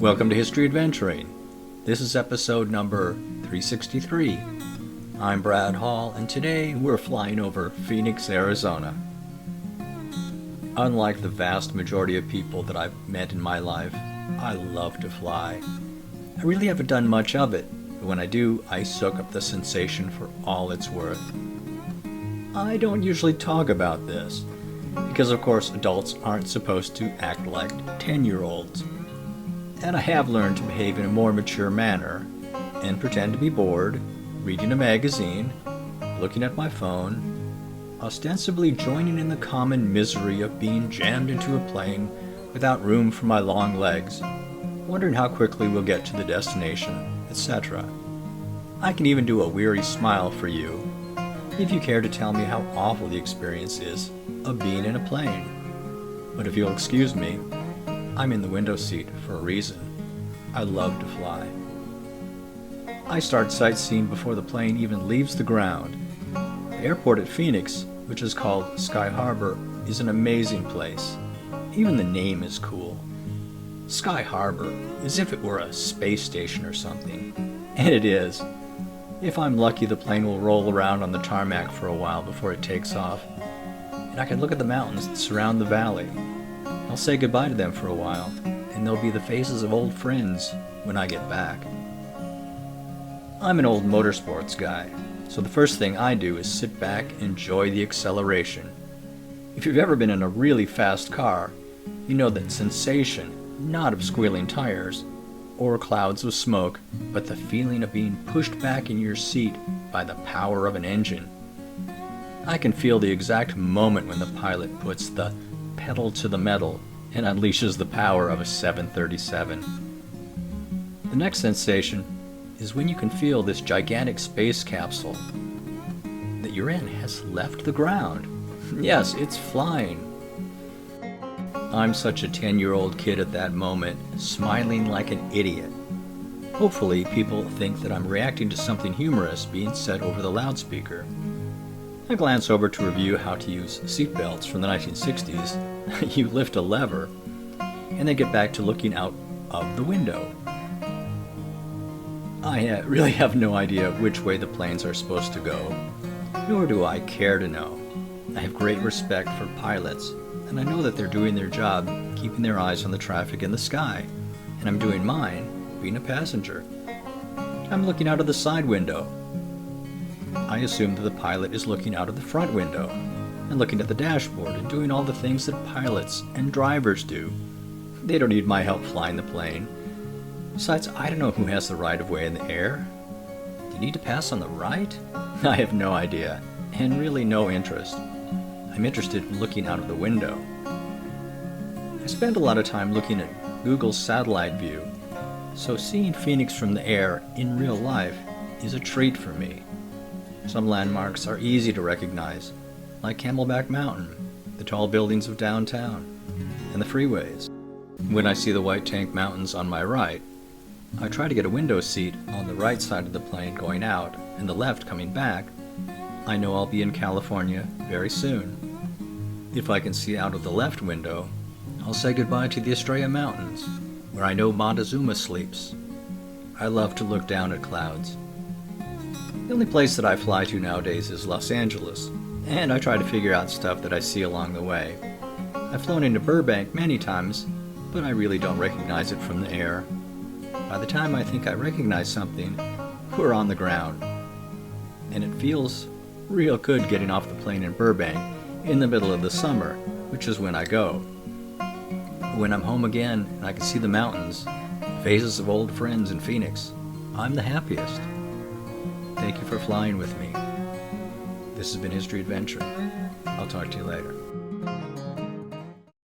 Welcome to History Adventuring. This is episode number 363. I'm Brad Hall, and today we're flying over Phoenix, Arizona. Unlike the vast majority of people that I've met in my life, I love to fly. I really haven't done much of it, but when I do, I soak up the sensation for all it's worth. I don't usually talk about this, because of course adults aren't supposed to act like 10-year-olds. And I have learned to behave in a more mature manner and pretend to be bored, reading a magazine, looking at my phone, ostensibly joining in the common misery of being jammed into a plane without room for my long legs, wondering how quickly we'll get to the destination, etc. I can even do a weary smile for you if you care to tell me how awful the experience is of being in a plane. But if you'll excuse me, I'm in the window seat for a reason. I love to fly. I start sightseeing before the plane even leaves the ground. The airport at Phoenix, which is called Sky Harbor, is an amazing place. Even the name is cool. Sky Harbor, as if it were a space station or something. And it is. If I'm lucky, the plane will roll around on the tarmac for a while before it takes off, and I can look at the mountains that surround the valley. I'll say goodbye to them for a while, and they'll be the faces of old friends when I get back. I'm an old motorsports guy, so the first thing I do is sit back and enjoy the acceleration. If you've ever been in a really fast car, you know that sensation, not of squealing tires or clouds of smoke, but the feeling of being pushed back in your seat by the power of an engine. I can feel the exact moment when the pilot puts the pedal to the metal and unleashes the power of a 737. The next sensation is when you can feel this gigantic space capsule that you're in has left the ground. Yes, it's flying. I'm such a 10-year-old kid at that moment, smiling like an idiot. Hopefully, people think that I'm reacting to something humorous being said over the loudspeaker. I glance over to review how to use seatbelts from the 1960s. You lift a lever, and then get back to looking out of the window. I really have no idea which way the planes are supposed to go, nor do I care to know. I have great respect for pilots, and I know that they're doing their job, keeping their eyes on the traffic in the sky, and I'm doing mine, being a passenger. I'm looking out of the side window. I assume that the pilot is looking out of the front window and looking at the dashboard and doing all the things that pilots and drivers do. They don't need my help flying the plane. Besides, I don't know who has the right-of-way in the air. Do you need to pass on the right? I have no idea, and really no interest. I'm interested in looking out of the window. I spend a lot of time looking at Google's satellite view, so seeing Phoenix from the air in real life is a treat for me. Some landmarks are easy to recognize, like Camelback Mountain, the tall buildings of downtown, and the freeways. When I see the White Tank Mountains on my right, I try to get a window seat on the right side of the plane going out and the left coming back. I know I'll be in California very soon. If I can see out of the left window, I'll say goodbye to the Estrella Mountains, where I know Montezuma sleeps. I love to look down at clouds. The only place that I fly to nowadays is Los Angeles, and I try to figure out stuff that I see along the way. I've flown into Burbank many times, but I really don't recognize it from the air. By the time I think I recognize something, we're on the ground. And it feels real good getting off the plane in Burbank in the middle of the summer, which is when I go. When I'm home again and I can see the mountains, faces of old friends in Phoenix, I'm the happiest. Thank you for flying with me. This has been History Adventure. I'll talk to you later.